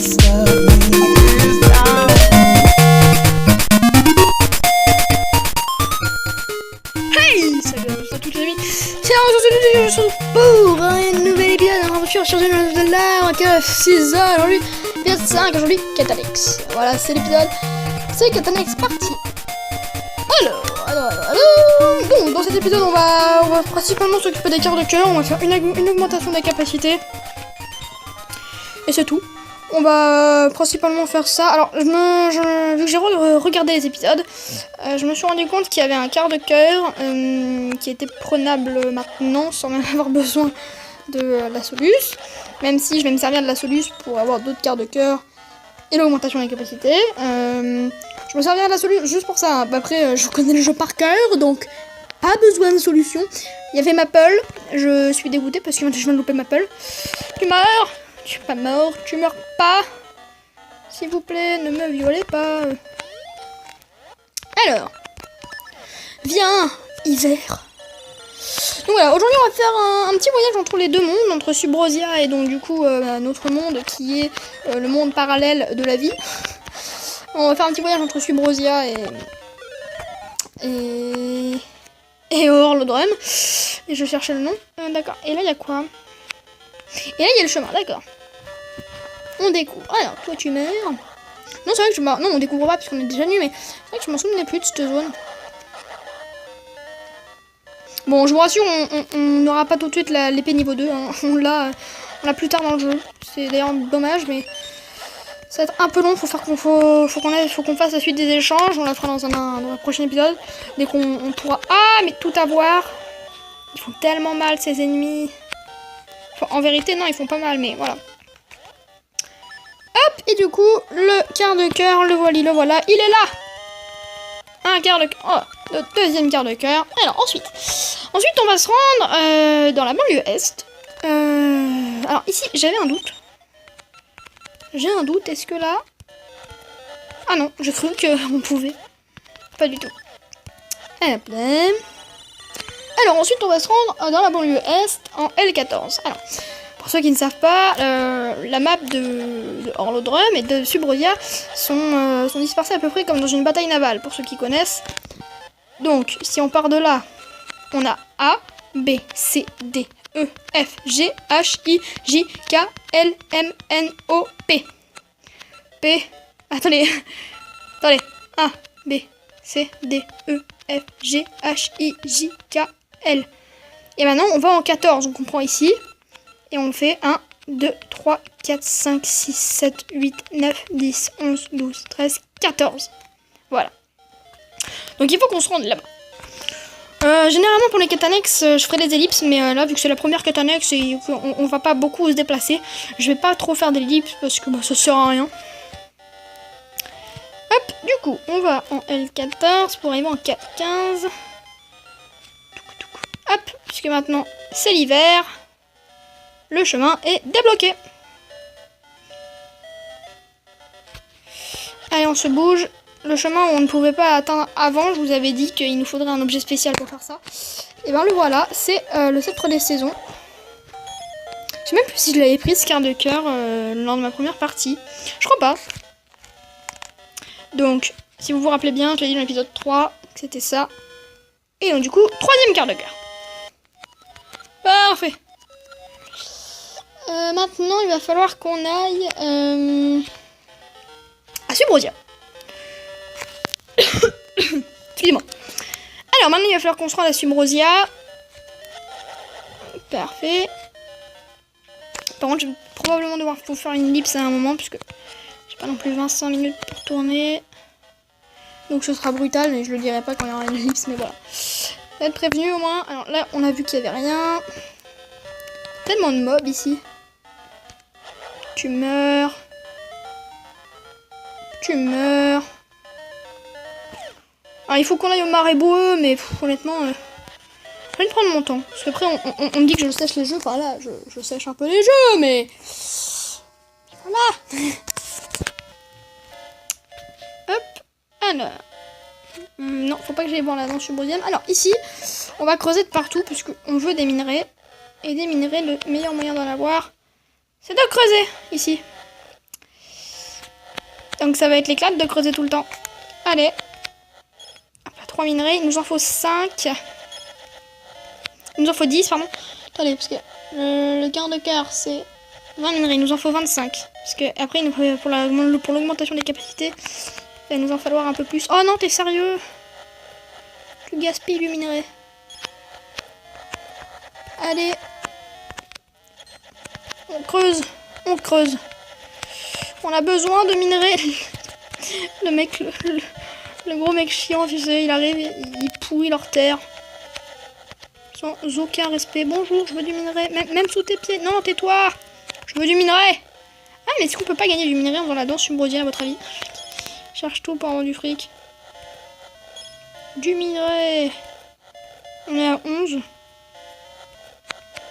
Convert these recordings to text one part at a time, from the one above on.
rest of me is down. Hey, salut à tous les amis, c'est Laurent, je suis pour un nouvel épisode d'aventure sur une de la 6 heures aujourd'hui, épisode 5 aujourd'hui, Catanex. Voilà, c'est l'épisode, c'est Catanex parti. Alors, bon, dans cet épisode, on va principalement s'occuper des cartes de cœur, on va faire une augmentation des capacités. Et c'est tout. On va principalement faire ça. Alors, vu que j'ai regardé les épisodes, je me suis rendu compte qu'il y avait un quart de cœur qui était prenable maintenant sans même avoir besoin de la Solus. Même si je vais me servir de la Solus pour avoir d'autres quarts de cœur et l'augmentation des capacités. Je me servirai de la Solus juste pour ça. Après, je connais le jeu par cœur, donc pas besoin de solution. Il y avait Maple. Je suis dégoûtée parce que je viens de louper Maple. Tu meurs! Je suis pas mort, tu meurs pas. S'il vous plaît, ne me violez pas. Alors, viens, hiver. Donc voilà, aujourd'hui on va faire un petit voyage entre les deux mondes, entre Subrosia et donc du coup notre monde qui est le monde parallèle de la vie. On va faire un petit voyage entre Subrosia et Orlodrum. Et je cherchais le nom. D'accord. Et là il y a quoi? Et là il y a le chemin, d'accord. On découvre. Alors, toi tu meurs. Non, c'est vrai que je non, on découvre pas parce qu'on est déjà nu, mais c'est vrai que je m'en souvenais plus de cette zone. Bon, je vous rassure, on n'aura pas tout de suite l'épée niveau 2. Hein. On l'a plus tard dans le jeu. C'est d'ailleurs dommage, mais ça va être un peu long. Faut qu'on fasse la suite des échanges. On la fera dans le prochain épisode. Dès qu'on pourra. Ah, mais tout avoir. Ils font tellement mal ces ennemis. Enfin, en vérité, non, ils font pas mal, mais voilà. Hop, et du coup, le quart de cœur, le voilà, il est là. Un quart de cœur, oh, le deuxième quart de cœur. Alors, ensuite, on va se rendre dans la banlieue est. Alors, ici, j'avais un doute. Est-ce que là... Ah non, j'ai cru qu'on pouvait. Pas du tout. Hop là. Alors, ensuite, on va se rendre dans la banlieue est en L14. Alors... Pour ceux qui ne savent pas, la map de Orlodrum et de Subrosia sont dispersées à peu près comme dans une bataille navale, pour ceux qui connaissent. Donc, si on part de là, on a A, B, C, D, E, F, G, H, I, J, K, L, M, N, O, P. P... Attendez. A, B, C, D, E, F, G, H, I, J, K, L. Et maintenant, on va en 14, on comprend ici. Et on fait 1, 2, 3, 4, 5, 6, 7, 8, 9, 10, 11, 12, 13, 14. Voilà. Donc il faut qu'on se rende là-bas. Généralement pour les quêtes annexes, je ferai des ellipses. Mais là, vu que c'est la première quête annexe et qu'on va pas beaucoup se déplacer, je vais pas trop faire d'ellipses parce que ça sert à rien. Hop, du coup, on va en L14 pour arriver en 4-15. Hop, puisque maintenant c'est l'hiver. Le chemin est débloqué. Allez, on se bouge. Le chemin où on ne pouvait pas atteindre avant, je vous avais dit qu'il nous faudrait un objet spécial pour faire ça. Et bien le voilà, c'est le sceptre des saisons. Je sais même plus si je l'avais pris ce quart de cœur lors de ma première partie. Je crois pas. Donc, si vous vous rappelez bien, je l'ai dit dans l'épisode 3, que c'était ça. Et donc du coup, troisième quart de cœur. Parfait. Maintenant, il va falloir qu'on aille à Subrosia. Excusez-moi. Alors, maintenant, il va falloir qu'on se rende à Subrosia. Parfait. Par contre, je vais probablement devoir faire une ellipse à un moment, puisque j'ai pas non plus 25 minutes pour tourner. Donc, ce sera brutal, mais je le dirai pas quand il y aura une ellipse, mais voilà. Faut être prévenu au moins. Alors là, on a vu qu'il y avait rien. Tellement de mobs ici. Tu meurs. Alors, il faut qu'on aille au marais boueux, mais honnêtement, je vais prendre mon temps. Parce qu'après, on me dit que je sèche les jeux. Enfin là, je sèche un peu les jeux, mais... Voilà. Hop. Alors. Non, faut pas que j'aille voir la danse subrosienne. Alors, ici, on va creuser de partout, puisqu'on veut des minerais. Et des minerais, le meilleur moyen d'en avoir, c'est de creuser, ici. Donc ça va être l'éclate de creuser tout le temps. Allez. Hop là, 3 minerais. Il nous en faut 5. Il nous en faut 10, pardon. Attendez, parce que le quart de cœur, c'est 20 minerais. Il nous en faut 25. Parce que après, pour l'augmentation des capacités, il va nous en falloir un peu plus. Oh non, t'es sérieux? Tu gaspilles du minerai. Allez. On creuse. On creuse. On a besoin de minerais. Le mec, le gros mec chiant, tu sais, il arrive, il pourrit leur terre. Sans aucun respect. Bonjour, je veux du minerai. Même sous tes pieds. Non, tais-toi. Je veux du minerai. Ah, mais est-ce qu'on peut pas gagner du minerai en faisant la danse subbrodienne, à votre avis? Cherche tout pour avoir du fric. Du minerai. On est à 11.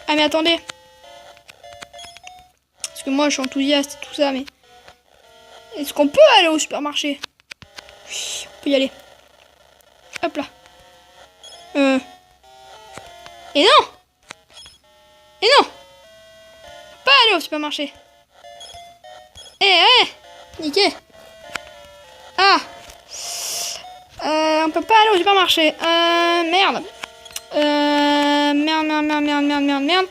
Ah, mais attendez. Parce que moi, je suis enthousiaste et tout ça, mais... Est-ce qu'on peut aller au supermarché? Oui, on peut y aller. Hop là. Et non! Et non! Pas aller au supermarché. Niqué. Ah! On peut pas aller au supermarché. Merde. Merde.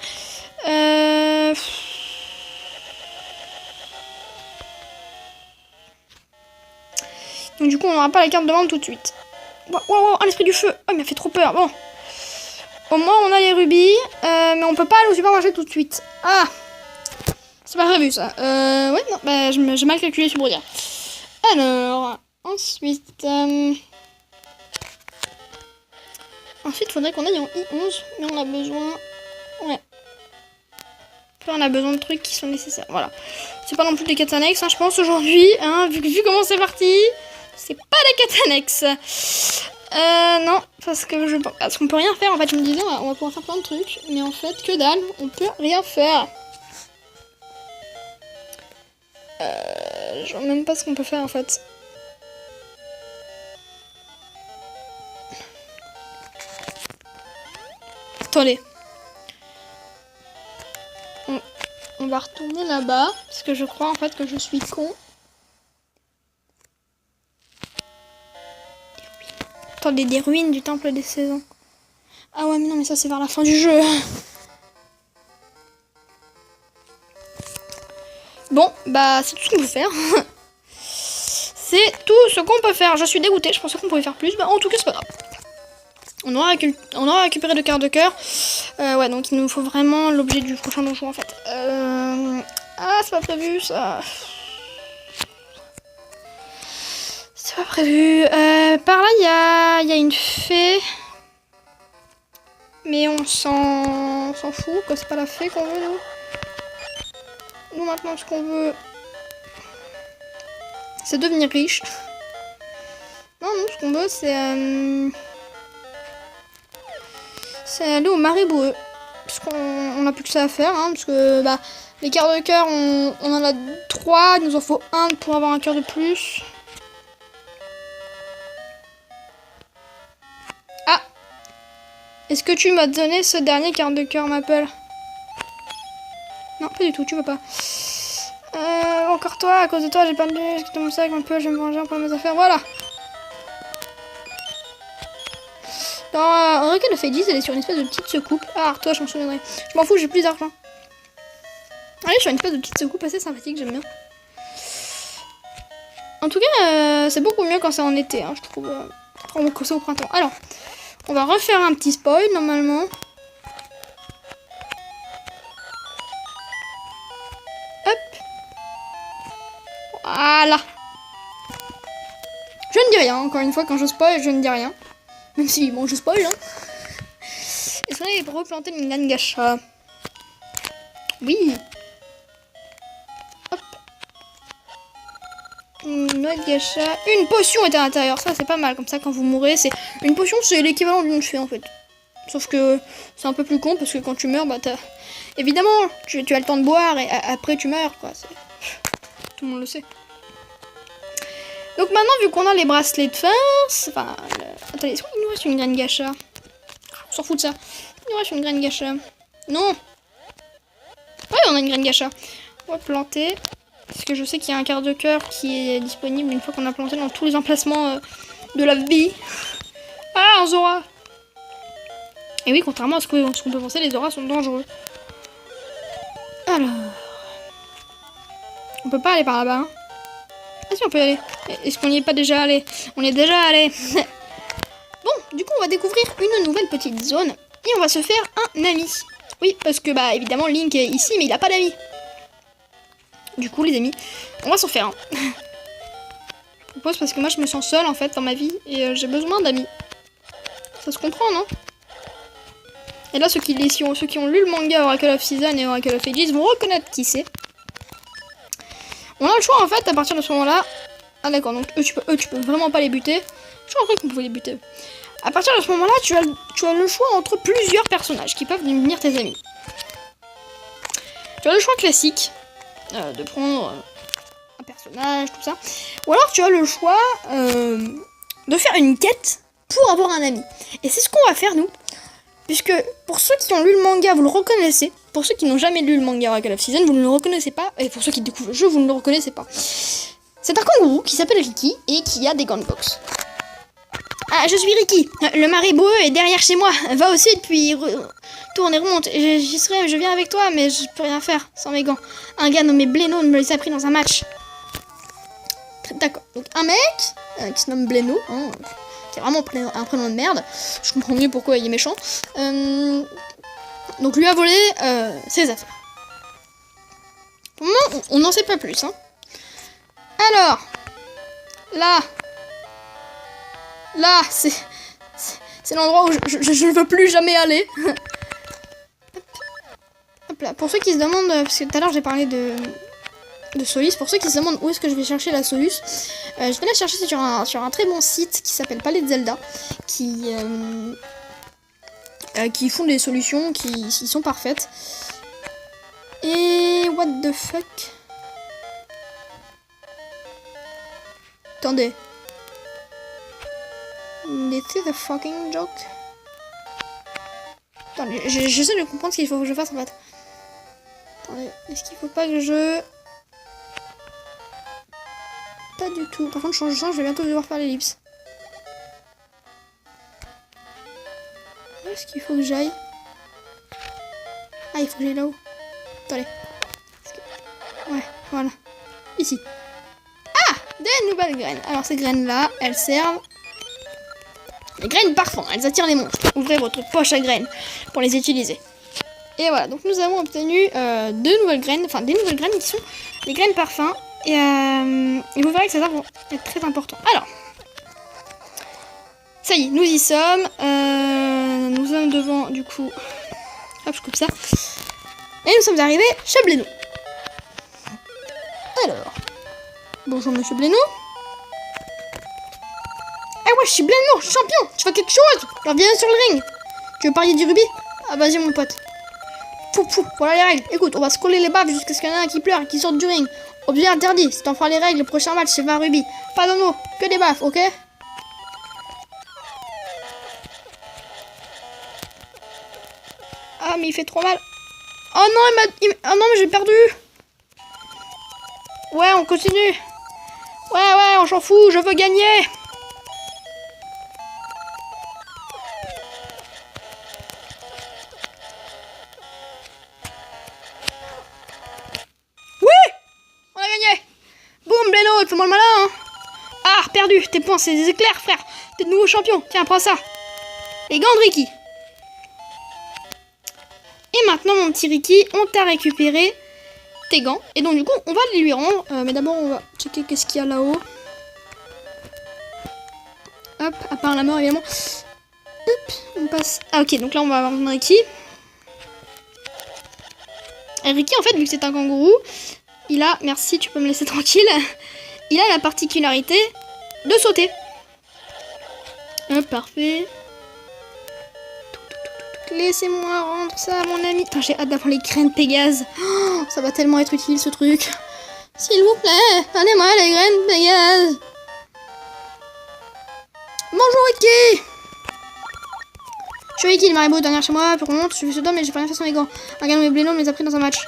Donc du coup, on n'aura pas la carte de vente tout de suite. Wow, l'esprit du feu. Oh, il m'a fait trop peur. Bon. Au moins, on a les rubis. Mais on peut pas aller au supermarché tout de suite. Ah! C'est pas prévu, ça. Ouais, non. Bah, j'ai mal calculé sur Brouillard. Alors, ensuite... Ensuite, il faudrait qu'on aille en I11. Mais on a besoin... Ouais. Là, on a besoin de trucs qui sont nécessaires. Voilà. C'est pas non plus des quêtes annexes, hein, je pense, aujourd'hui. Hein, vu comment c'est parti. C'est pas des quêtes annexes. Non, parce qu'on peut rien faire. En fait, je me disais, on va pouvoir faire plein de trucs. Mais en fait, que dalle. On peut rien faire. Je vois même pas ce qu'on peut faire, en fait. Attendez. On va retourner là-bas. Parce que je crois, en fait, que je suis con. Attendez, des ruines du temple des saisons. Ah ouais, mais non, mais ça, c'est vers la fin du jeu. Bon, bah, c'est tout ce qu'on peut faire. C'est tout ce qu'on peut faire. Je suis dégoûtée, je pensais qu'on pouvait faire plus. Bah, en tout cas, c'est pas grave. On aura récupéré le quart de cœur. Ouais, donc il nous faut vraiment l'objet du prochain donjon, en fait. Ah, c'est pas prévu, ça. C'est pas prévu. Par là, il y a une fée. Mais on s'en fout, quoi. C'est pas la fée qu'on veut, nous. Nous, maintenant, ce qu'on veut, c'est devenir riche. Non, nous, ce qu'on veut, c'est aller au marais boueux. Parce qu'on n'a plus que ça à faire, hein, parce que bah, les quarts de cœur, on en a 3, il nous en faut 1 pour avoir un cœur de plus. Ah! Est-ce que tu m'as donné ce dernier quart de cœur, Maple? Non, pas du tout, tu veux pas. Encore toi, à cause de toi, j'ai perdu exactement ça avec Maple, je vais me venger pour mes affaires, voilà. Dans Requin de Fadis, elle est sur une espèce de petite secoupe. Ah, toi, je m'en souviendrai. Je m'en fous, j'ai plus d'argent. Elle est sur une espèce de petite secoupe assez sympathique, j'aime bien. En tout cas, c'est beaucoup mieux quand c'est en été, hein, je trouve. Quand c'est au printemps. Alors, on va refaire un petit spoil, normalement. Hop. Voilà. Je ne dis rien, encore une fois, quand je spoil, je ne dis rien. Même si, bon, je spoil, hein. Est-ce qu'on allait replanter une graine gacha? Oui. Hop. Une noix de gacha. Une potion est à l'intérieur. Ça, c'est pas mal. Comme ça, quand vous mourrez, c'est... Une potion, c'est l'équivalent d'une fée, en fait. Sauf que c'est un peu plus con, parce que quand tu meurs, bah, t'as... Évidemment, tu as le temps de boire, et après, tu meurs, quoi. Tout le monde le sait. Donc maintenant, vu qu'on a les bracelets de force, enfin, attendez, est-ce qu'il nous reste une graine gacha? On s'en fout de ça. Il nous reste une graine gacha. Non. Ouais, on a une graine gacha. On va planter. Parce que je sais qu'il y a un quart de cœur qui est disponible une fois qu'on a planté dans tous les emplacements de la vie. Ah, un Zora! Et oui, contrairement à ce qu'on peut penser, les Zoras sont dangereux. Alors... On peut pas aller par là-bas, hein. Ah si, on peut y aller. Est-ce qu'on n'y est pas déjà allé? On y est déjà allé. Bon, du coup, on va découvrir une nouvelle petite zone. Et on va se faire un ami. Oui, parce que, bah, évidemment, Link est ici, mais il a pas d'amis. Du coup, les amis, on va s'en faire un. Je propose parce que moi, je me sens seule, en fait, dans ma vie. Et j'ai besoin d'amis. Ça se comprend, non? Et là, ceux qui ont lu le manga Oracle of Season et Oracle of Ages vont reconnaître qui c'est. On a le choix, en fait, à partir de ce moment-là. Ah d'accord, donc eux, tu peux vraiment pas les buter. Je crois qu'on pouvait les buter. À partir de ce moment-là, tu as le choix entre plusieurs personnages qui peuvent devenir tes amis. Tu as le choix classique de prendre un personnage, tout ça. Ou alors tu as le choix de faire une quête pour avoir un ami. Et c'est ce qu'on va faire, nous. Puisque pour ceux qui ont lu le manga, vous le reconnaissez. Pour ceux qui n'ont jamais lu le manga Oracle of Season, vous ne le reconnaissez pas. Et pour ceux qui découvrent le jeu, vous ne le reconnaissez pas. C'est un kangourou qui s'appelle Ricky et qui a des gants de boxe. Ah, je suis Ricky. Le maribou est derrière chez moi. Va au sud, puis tourne et remonte. J'y serai, je viens avec toi, mais je peux rien faire sans mes gants. Un gars nommé Bleno me les a pris dans un match. D'accord. Donc un mec qui se nomme Bleno, hein, qui a vraiment un prénom de merde. Je comprends mieux pourquoi il est méchant. Donc lui a volé ses affaires. Pour le moment, on n'en sait pas plus. Hein. Alors, là, c'est l'endroit où je ne veux plus jamais aller. Hop là. Pour ceux qui se demandent, parce que tout à l'heure j'ai parlé de Solus, pour ceux qui se demandent où est-ce que je vais chercher la Solus, je vais la chercher sur un très bon site qui s'appelle Palais de Zelda, qui font des solutions qui sont parfaites. Et what the fuck? Attendez. C'était the fucking joke. Attendez, j'essaie de comprendre ce qu'il faut que je fasse en fait. Attendez, est-ce qu'il faut pas que je... Pas du tout. Par contre, je change de sens, je vais bientôt devoir faire l'ellipse. Où est-ce qu'il faut que j'aille? Ah, il faut que j'aille là-haut. Attendez. Ouais, voilà. Ici. Ah! Des nouvelles graines. Alors, ces graines-là, elles servent... Les graines parfum, elles attirent les monstres. Ouvrez votre poche à graines pour les utiliser. Et voilà, donc nous avons obtenu deux nouvelles graines, enfin des nouvelles graines qui sont les graines parfum. Et vous verrez que ça va être très important. Alors, ça y est, nous y sommes. Nous sommes devant, du coup... Hop, je coupe ça. Et nous sommes arrivés chez Bleno. Alors, bonjour monsieur Bleno. Ah ouais, je suis Bleno, champion. Tu fais quelque chose? Alors viens sur le ring. Tu veux parier du rubis? Ah vas-y mon pote. Fou, voilà les règles. Écoute, on va se coller les baffes jusqu'à ce qu'il y en ait un qui pleure et qui sorte du ring. Objet interdit. Si t'en feras les règles, le prochain match c'est 20 rubis. Pas de mots, que des baffes, ok? Ah mais il fait trop mal. Oh non, oh non, mais j'ai perdu. Ouais, on continue. Ouais, on s'en fout, je veux gagner. Fais-moi le malin, hein. Ah, perdu. Tes points, c'est des éclairs, frère. T'es de nouveau champion. Tiens, prends ça. Les gants de Ricky. Et maintenant, mon petit Ricky, on t'a récupéré tes gants. Et donc, du coup, on va les lui rendre. Mais d'abord, on va checker qu'est-ce qu'il y a là-haut. Hop, à part la mort, évidemment. Hop, on passe... Ah, ok. Donc là, on va avoir mon Ricky. Et Ricky, en fait, vu que c'est un kangourou, il a... Merci, tu peux me laisser tranquille. Il a la particularité de sauter. Hop, parfait. Laissez-moi rendre ça à mon ami. J'ai hâte d'avoir les graines Pégase. Oh, ça va tellement être utile ce truc. S'il vous plaît, donnez-moi les graines Pégase. Bonjour Ricky. Je suis Ricky, le maribou dernière chez moi. Pour contre, je suis ce homme mais j'ai pas rien fait sans les gants. Un gars nommé Bleno me les a pris dans un match.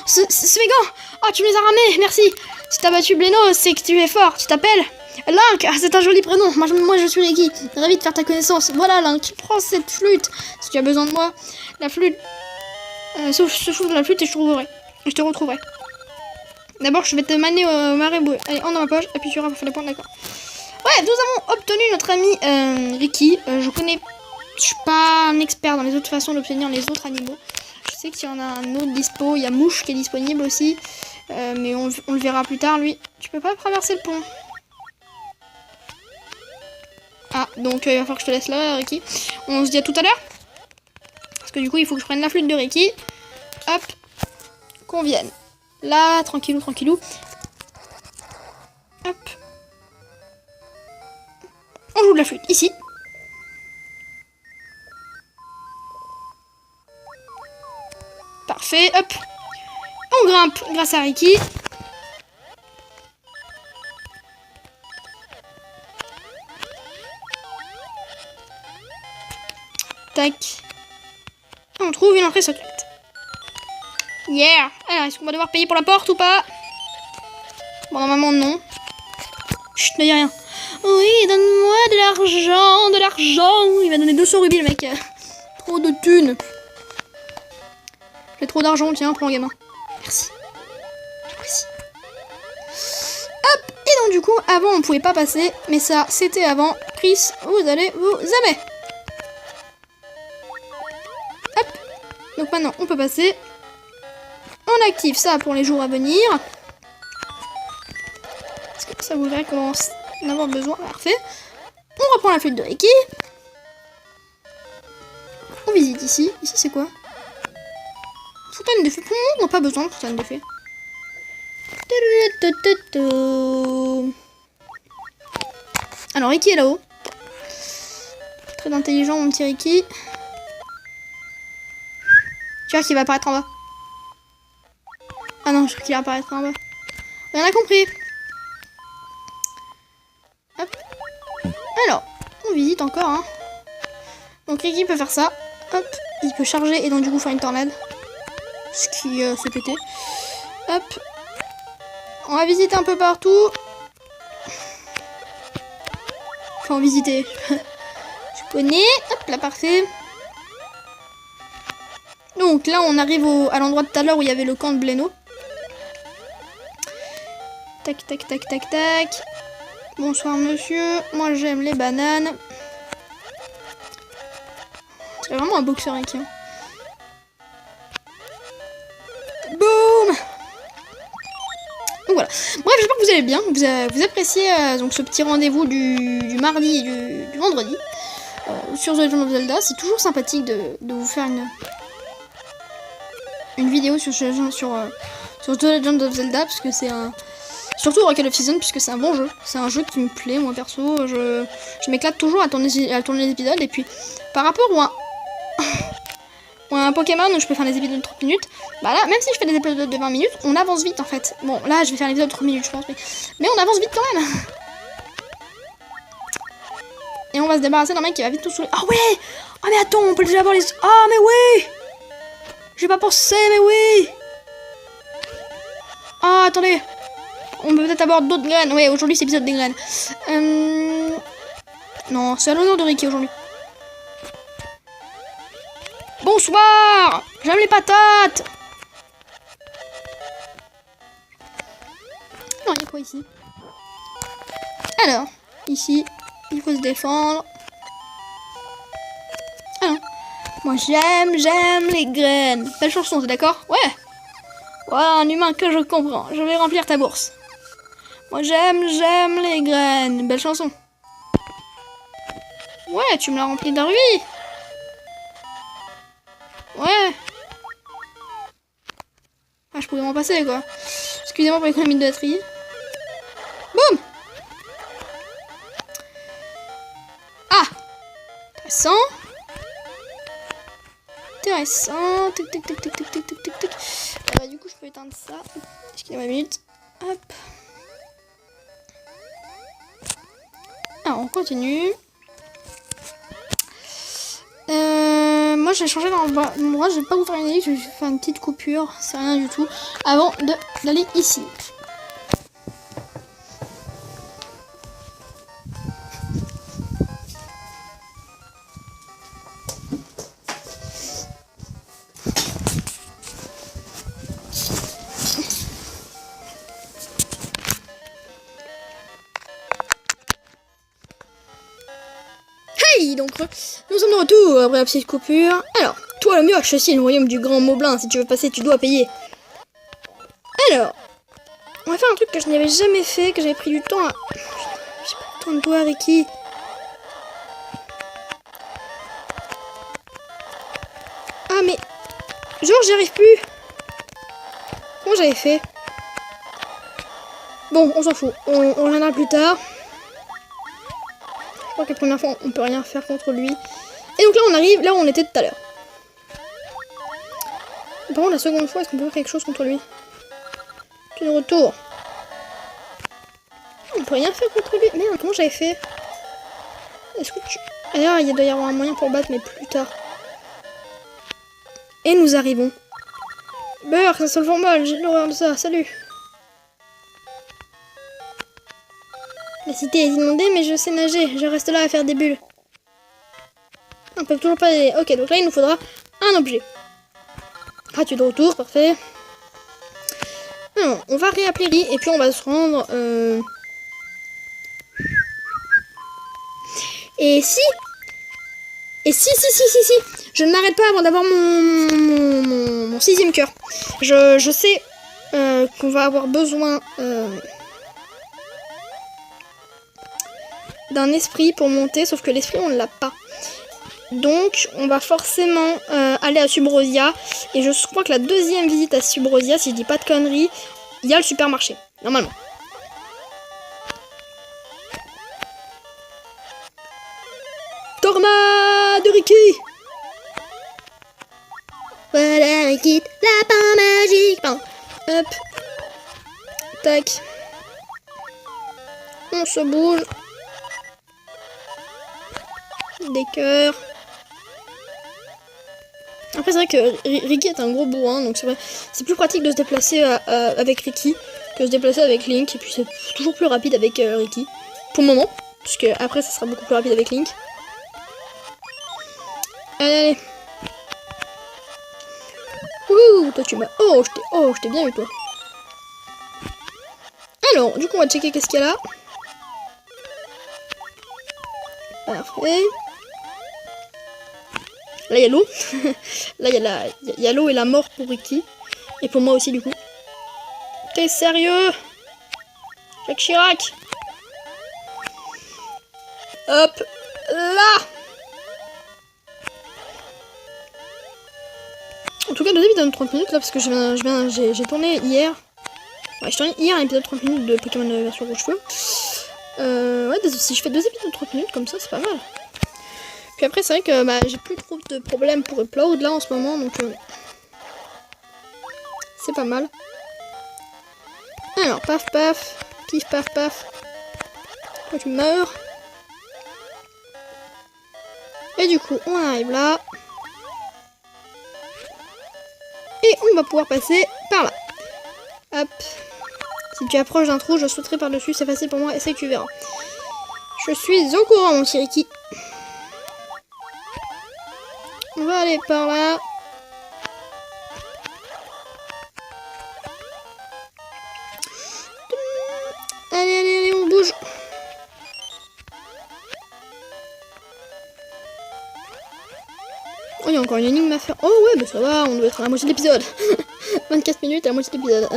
Ce végan. Oh, tu me les as ramés, merci. Si t'as battu Bleno, c'est que tu es fort. Tu t'appelles Link. Ah, c'est un joli prénom. Moi, je suis Ricky. Ravi de faire ta connaissance. Voilà, Link. Prends cette flûte. Si tu as besoin de moi, la flûte. Souffle de la flûte et je te retrouverai. D'abord, je vais te maner au marais. Allez, en dans ma poche. Appuie sur A pour faire les points, d'accord. Ouais, nous avons obtenu notre ami Ricky. Je suis pas un expert dans les autres façons d'obtenir les autres animaux. Je sais qu'il y en a un autre dispo. Il y a Mouche qui est disponible aussi. Mais on le verra plus tard, lui. Tu peux pas traverser le pont. Ah, donc il va falloir que je te laisse là, Ricky. On se dit à tout à l'heure. Parce que du coup, il faut que je prenne la flûte de Ricky. Hop. Qu'on vienne. Là, tranquillou, tranquillou. Hop. On joue de la flûte, ici. Parfait, hop. On grimpe grâce à Ricky. Tac. On trouve une entrée secrète. Yeah. Alors, est-ce qu'on va devoir payer pour la porte ou pas? Bon, normalement, non. Chut, ne dis rien. Oui, donne-moi de l'argent, de l'argent. Il m'a donné 200 rubis, le mec. Trop de thunes. J'ai trop d'argent, tiens, prends, gamin. Merci. Merci. Hop. Et donc, du coup, avant, on pouvait pas passer. Mais ça, c'était avant. Chris, vous allez vous aimer. Hop. Donc, maintenant, on peut passer. On active ça pour les jours à venir. Est-ce que ça voudrait qu'on en avoir besoin? Parfait. On reprend la flûte de Ricky. On visite ici. Ici, c'est quoi? Fontaine de fée. On n'a pas besoin de fontaine de fée. Alors, Ricky est là-haut. Très intelligent, mon petit Ricky. Tu vois qu'il va apparaître en bas. Ah non, je crois qu'il va apparaître en bas. On a compris. Hop. Alors, on visite encore. Hein. Donc Ricky peut faire ça. Hop. Il peut charger et donc du coup faire une tornade. Ce qui s'est pété. Hop. On va visiter un peu partout. Enfin, en visiter. Je connais. Hop, là, parfait. Donc là, on arrive à l'endroit de tout à l'heure où il y avait le camp de Bleno. Tac, tac, tac, tac, tac. Bonsoir, monsieur. Moi, j'aime les bananes. C'est vraiment un boxeur, Ricky. Boum! Donc voilà. Bref, j'espère que vous allez bien. Vous appréciez donc ce petit rendez-vous du mardi et du vendredi sur The Legend of Zelda. C'est toujours sympathique de vous faire une vidéo sur The Legend of Zelda parce que c'est un... Surtout Rocket of Season puisque c'est un bon jeu. C'est un jeu qui me plaît, moi perso. Je m'éclate toujours à tourner les épisodes. Et puis, par rapport à un Pokémon où je peux faire des épisodes de 30 minutes, bah là, même si je fais des épisodes de 20 minutes, on avance vite en fait. Bon, là, je vais faire l'épisode de 30 minutes, je pense. Mais on avance vite quand même. Et on va se débarrasser d'un mec qui va vite tout saouler. Ah ouais! Ah mais attends, on peut déjà avoir les... Ah mais oui! J'ai pas pensé, mais oui! Ah, attendez! On peut peut-être avoir d'autres graines. Ouais, aujourd'hui c'est l'épisode des graines. Non, c'est à l'honneur de Ricky aujourd'hui. Bonsoir! J'aime les patates! Non, il y a quoi ici? Alors, ici, il faut se défendre. Ah non. Moi j'aime les graines. Belle chanson, t'es d'accord? Ouais! Voilà un humain que je comprends. Je vais remplir ta bourse. Moi j'aime les graines. Belle chanson. Ouais, tu me l'as rempli d'un rubis. Ouais. Ah, je pouvais m'en passer quoi. Excusez-moi pour l'économie de batterie. Boum. Ah. Intéressant. Intéressant. Tic tic tic tic tic tic tic tic tic. Bah, du coup je peux éteindre ça. Excusez-moi une minute. Hop. Alors on continue. moi j'ai changé d'endroit. Moi, je vais pas vous faire une idée, je vais faire une petite coupure, c'est rien du tout, avant d'aller ici. Hey, donc nous sommes de retour après la petite coupure. Alors, toi le mioche, ceci est le royaume du grand Moblin. Si tu veux passer, tu dois payer. Alors, on va faire un truc que je n'avais jamais fait, que j'avais pris du temps à... J'ai pas le temps de toi, Ricky. Ah mais... Genre, j'y arrive plus. Comment j'avais fait? Bon, on s'en fout. On reviendra plus tard. Je crois que la première fois, on peut rien faire contre lui. Et donc là, on arrive là où on était tout à l'heure. Par contre, la seconde fois, est-ce qu'on peut faire quelque chose contre lui? Tu de retour. On peut rien faire contre lui. Merde, comment j'avais fait? Est-ce que tu... D'ailleurs, il doit y avoir un moyen pour le battre, mais plus tard. Et nous arrivons. Beurre, ça se le vend mal, j'ai l'horreur de ça, salut. La cité est inondée, mais je sais nager, je reste là à faire des bulles. On peut toujours pas aller. Ok, donc là, il nous faudra un objet. Ah, tu es de retour, parfait. Non, on va réappeler Ri, et puis on va se rendre... Et si... Si, je ne m'arrête pas avant d'avoir mon 6e cœur. Je sais qu'on va avoir besoin d'un esprit pour monter, sauf que l'esprit on ne l'a pas. Donc on va forcément aller à Subrosia. Et je crois que la deuxième visite à Subrosia, si je dis pas de conneries, il y a le supermarché, normalement. Tornade de Ricky. Voilà Ricky, lapin magique. Pardon. Hop. Tac. On se bouge. Des cœurs. Après c'est vrai que Ricky est un gros bourrin, donc c'est vrai, c'est plus pratique de se déplacer avec Ricky que de se déplacer avec Link, et puis c'est toujours plus rapide avec Ricky, pour le moment, puisque après ça sera beaucoup plus rapide avec Link. Allez. Ouh, toi tu m'as... Oh, je t'ai bien eu toi. Alors, du coup on va checker qu'est-ce qu'il y a là. Parfait. Là il y a l'eau. Là il y a l'eau et la mort pour Ricky. Et pour moi aussi du coup. T'es sérieux? Jacques Chirac. Hop là. En tout cas, le épisode de 30 minutes là, parce que j'ai tourné hier. Ouais, j'ai tourné hier un épisode de 30 minutes de Pokémon version rouge feu. Ouais, si je fais 2 épisodes de 30 minutes comme ça, c'est pas mal. Puis après, c'est vrai que bah, j'ai plus trop de problèmes pour upload là en ce moment, donc c'est pas mal. Alors, paf paf, pif paf paf. Toi, tu meurs. Et du coup, on arrive là. Et on va pouvoir passer par là. Hop. Si tu approches d'un trou, je sauterai par-dessus. C'est facile pour moi. Essaye, tu verras. Je suis au courant, mon petit Ricky. On va aller par là. Allez, on bouge. Oh, il y a encore une énigme à faire. Oh ouais, bah ça va, on doit être à la moitié de l'épisode. 24 minutes à la moitié de l'épisode.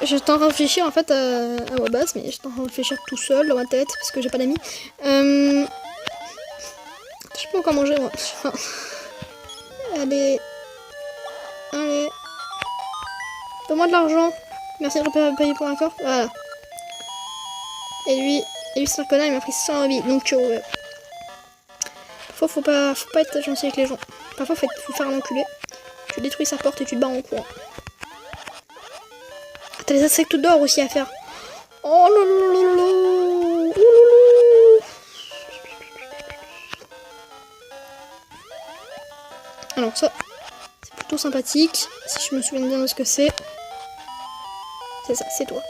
J'étais en train de réfléchir en fait à Wabas, mais j'étais en train de réfléchir tout seul dans ma tête parce que j'ai pas d'amis. Je sais pas encore manger moi. Allez. Donne-moi de l'argent. Merci de payer pour un corps. Voilà. Et lui c'est un connard, il m'a pris 100 rubis. Donc faut pas être gentil avec les gens. Parfois faut faire un enculé. Tu détruis sa porte et tu te barres en courant. Ah, t'as les insectes d'or aussi à faire. Oh lolo. Alors ça, c'est plutôt sympathique. Si je me souviens bien de ce que c'est. C'est ça, c'est toi.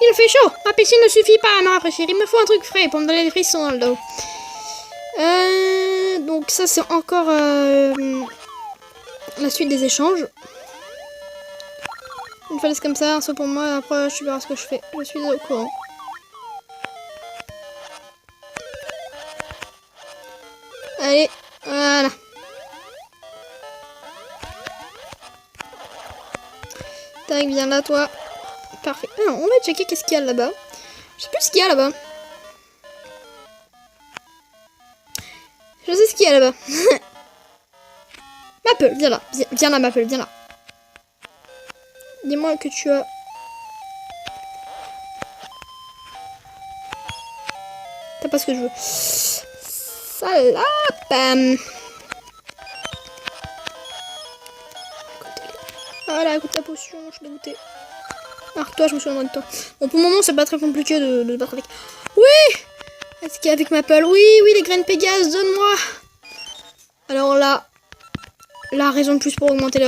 Il fait chaud. Ma piscine ne suffit pas à me rafraîchir. Il me faut un truc frais pour me donner des frissons dans le dos. Donc ça, c'est encore la suite des échanges. Une fois laisse comme ça, un saut pour moi, et après je verrai ce que je fais. Je suis au courant. Allez, voilà. Tac, viens là, toi. Parfait. Alors, on va checker qu'est-ce qu'il y a là-bas. Je sais plus ce qu'il y a là-bas. Je sais ce qu'il y a là-bas. Maple, viens là. Viens là, Maple, viens là. Dis-moi que tu as... T'as pas ce que je veux. Salope. Voilà, écoute la potion, je suis dégoûtée. Alors toi, je me souviendrai de toi. Bon, pour le moment, c'est pas très compliqué de battre avec. Oui! Est-ce qu'il y a avec Maple? Oui, les graines Pégase, donne-moi. Alors là, la raison de plus pour augmenter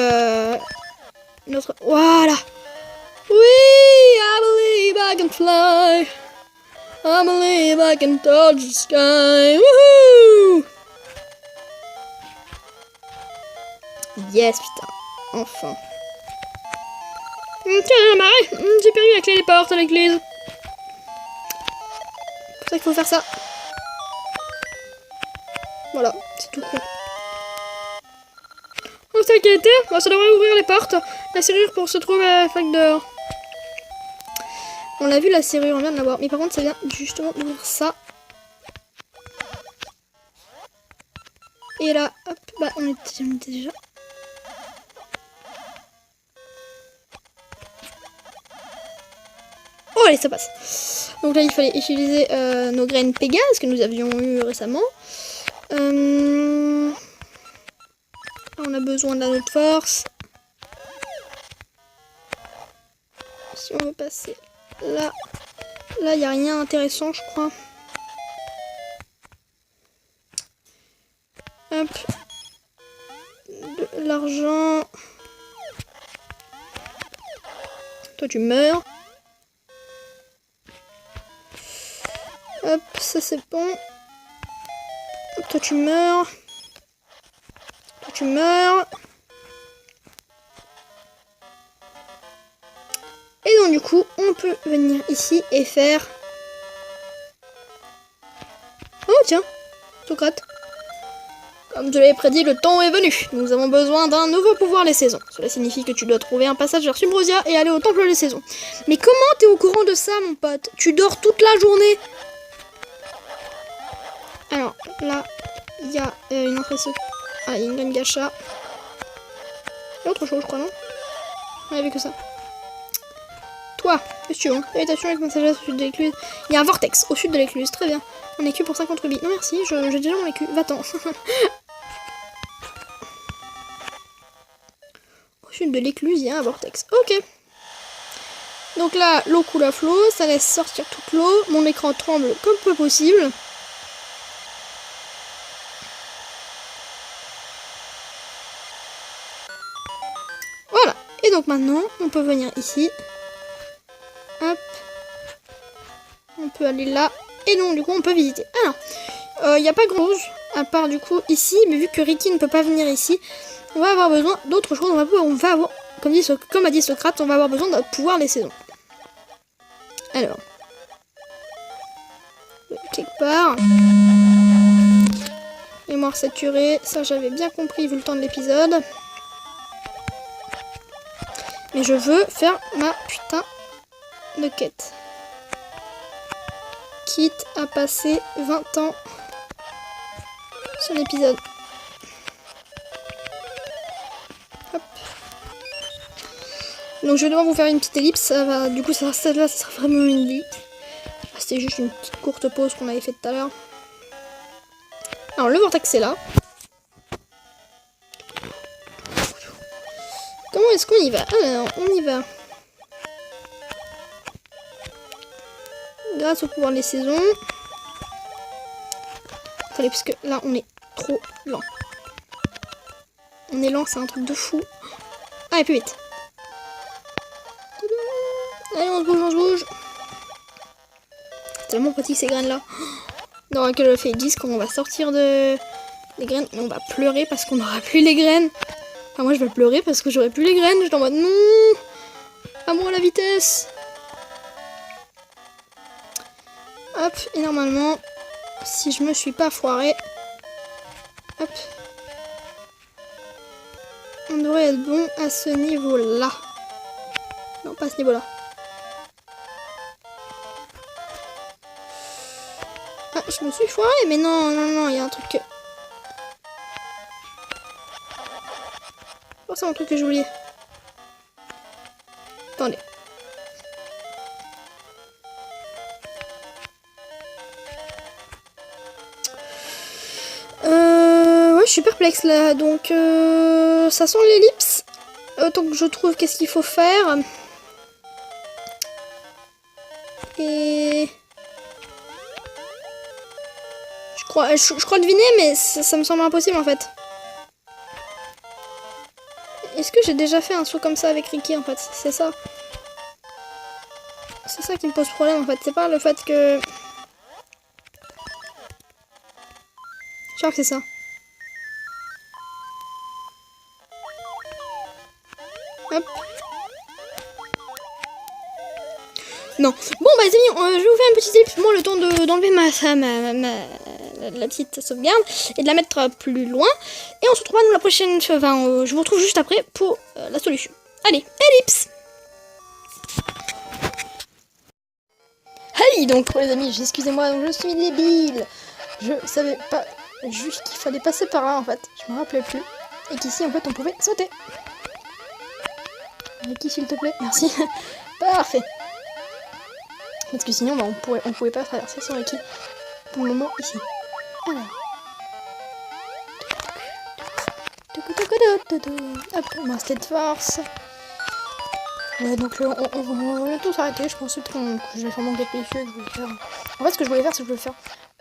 notre... Voilà. Oui, I believe I can fly. I believe I can touch the sky. Woohoo! Yes, putain. Enfin. Tiens, Marie, j'ai perdu la clé des portes à l'église. C'est pour ça qu'il faut faire ça. Voilà, c'est tout. Oh, ça qui a été, ça devrait ouvrir les portes. La serrure pour se trouver à la fac dehors. On l'a vu, la serrure, on vient de la voir. Mais par contre, ça vient justement d'ouvrir ça. Et là, hop, bah on était déjà. Oh, allez, ça passe. Donc là, il fallait utiliser nos graines Pégase que nous avions eues récemment. On a besoin de notre force. Si on veut passer là, il n'y a rien d'intéressant, je crois. Hop. De l'argent. Toi, tu meurs. Hop, ça c'est bon. Hop, toi, tu meurs. Toi, tu meurs. Et donc, du coup, on peut venir ici et faire... Oh, tiens, Socrate. Comme je l'avais prédit, le temps est venu. Nous avons besoin d'un nouveau pouvoir les saisons. Cela signifie que tu dois trouver un passage vers Subrosia et aller au temple des saisons. Mais comment t'es au courant de ça, mon pote? Tu dors toute la journée. Alors, là, il y a une entrée secrète. Ah, il y a une graine gacha. Il y a autre chose, je crois, non? Il n'y avait que ça. Toi, qu'est-ce que tu veux? Habitation avec mon sagesse au sud de l'écluse. Il y a un vortex au sud de l'écluse, très bien. Un écu pour 50 rubis. Non merci, j'ai déjà mon écu. Va-t'en. Au sud de l'écluse, il y a un vortex. Ok. Donc là, l'eau coule à flot, ça laisse sortir toute l'eau. Mon écran tremble comme peu possible. Voilà. Et donc maintenant, on peut venir ici. Hop. On peut aller là. Et donc du coup on peut visiter. Alors, il n'y a pas grand chose à part du coup ici. Mais vu que Ricky ne peut pas venir ici, on va avoir besoin d'autre chose. On va avoir, comme a dit Socrate, on va avoir besoin de pouvoir les saisons. Alors. Quelque part. Mémoire saturée. Ça j'avais bien compris vu le temps de l'épisode. Mais je veux faire ma putain de quête. Quitte à passer 20 ans sur l'épisode. Hop. Donc je vais devoir vous faire une petite ellipse. Ça va, du coup, ça sera vraiment une ellipse. C'était juste une petite courte pause qu'on avait fait tout à l'heure. Alors le vortex c'est là. Comment est-ce qu'on y va? Alors, on y va. Grâce au pouvoir des saisons. Attendez, parce que là, on est trop lent. On est lent, c'est un truc de fou. Allez, plus vite. Allez, on se bouge, on se bouge. C'est tellement pratique ces graines-là. Dans laquelle fait 10, quand on va sortir des graines, on va pleurer parce qu'on n'aura plus les graines. Enfin, moi je vais pleurer parce que j'aurai plus les graines. Je suis en mode non, à moi la vitesse. Hop, et normalement, si je me suis pas foiré, hop, on devrait être bon à ce niveau-là. Non, pas à ce niveau-là. Ah, je me suis foiré, mais non, non, non, il y a un truc que... Oh, c'est un truc que j'ai oublié. Attendez. Ouais, je suis perplexe là, donc ça sent l'ellipse. Autant que je trouve qu'est-ce qu'il faut faire. Et... Je crois deviner, mais ça me semble impossible en fait. Est-ce que j'ai déjà fait un saut comme ça avec Ricky en fait? C'est ça. C'est ça qui me pose problème en fait. C'est pas le fait que... Je crois que c'est ça. Hop. Non. Bon bah les amis, je vais vous faire un petit ellipse, le temps d'enlever la petite sauvegarde et de la mettre plus loin. Et on se retrouvera nous la prochaine, enfin je vous retrouve juste après pour la solution. Allez, ellipse. Hey, donc les amis, excusez-moi, je suis débile. Je savais pas juste qu'il fallait passer par là en fait. Je me rappelais plus. Et qu'ici en fait on pouvait sauter. Ricky s'il te plaît, merci. Parfait. Parce que sinon bah, on pouvait pas traverser sans Ricky pour le moment ici. Alors. Hop, on va rester de force. Ouais, donc on va tout s'arrêter. Je pense que je vais faire mon gameplay que je voulais faire. En fait, ce que je voulais faire, c'est que je voulais faire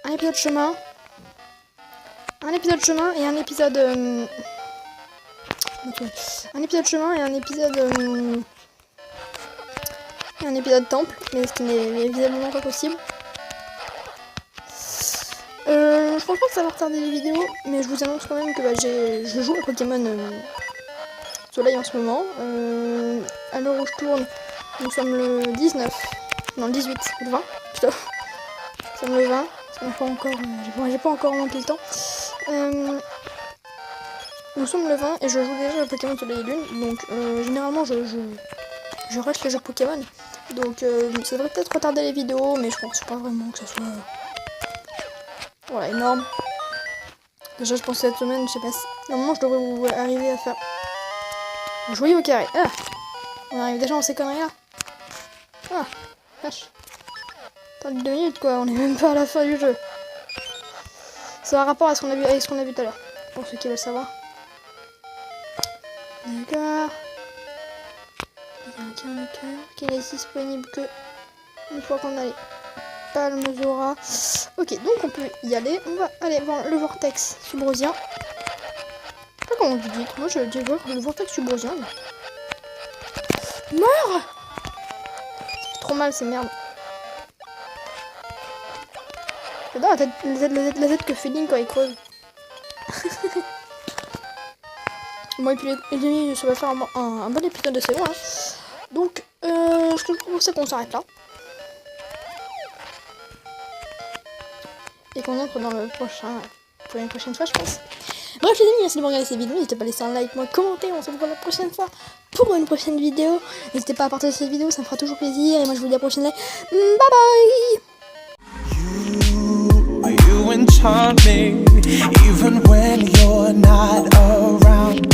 un épisode chemin. Un épisode chemin et un épisode... Un épisode chemin et un épisode... un épisode temple, mais ce qui n'est évidemment pas possible. Je pense pas que ça va retarder les vidéos, mais je vous annonce quand même que bah, je joue à Pokémon Soleil en ce moment. À l'heure où je tourne, nous sommes le 19, non le 18, le 20, plutôt. Nous sommes le 20, parce qu'on n'a pas encore, j'ai pas encore monté le temps. Nous sommes le 20 et je joue déjà à Pokémon Soleil et Lune, donc généralement je rush les jeux Pokémon. Donc ça devrait peut-être retarder les vidéos, mais je pense pas vraiment que ça soit voilà, énorme. Déjà je pense cette semaine, je sais pas si... Normalement je devrais arriver à faire... Jouer au carré. Ah, on arrive déjà dans ces conneries là. Ah, vache. Pas de 2 minutes quoi, on est même pas à la fin du jeu. Ça a un rapport à ce qu'on a vu, avec ce qu'on a vu tout à l'heure, pour ceux qui veulent savoir. D'accord. Il y a un cœur qui n'est disponible que une fois qu'on a les Palmezora. Ok, donc on peut y aller. On va aller voir le vortex subrosien. Je sais pas comment vous dites. Moi je dis le vortex subrosien. Meurs! Ça fait trop mal ces merdes. J'adore la tête que Feeling quand il creuse. Bon, et puis les amis, ça va faire un bon épisode de saison. Hein. Donc, je te propose qu'on s'arrête là. Et qu'on entre dans le prochain, pour une prochaine fois, je pense. Bref, les amis, merci de regarder cette vidéo. N'hésitez pas à laisser un like, moi, commenter. On se revoit la prochaine fois pour une prochaine vidéo. N'hésitez pas à partager cette vidéo, ça me fera toujours plaisir. Et moi, je vous dis à la prochaine. Bye bye! You enchant me, even when you're not around.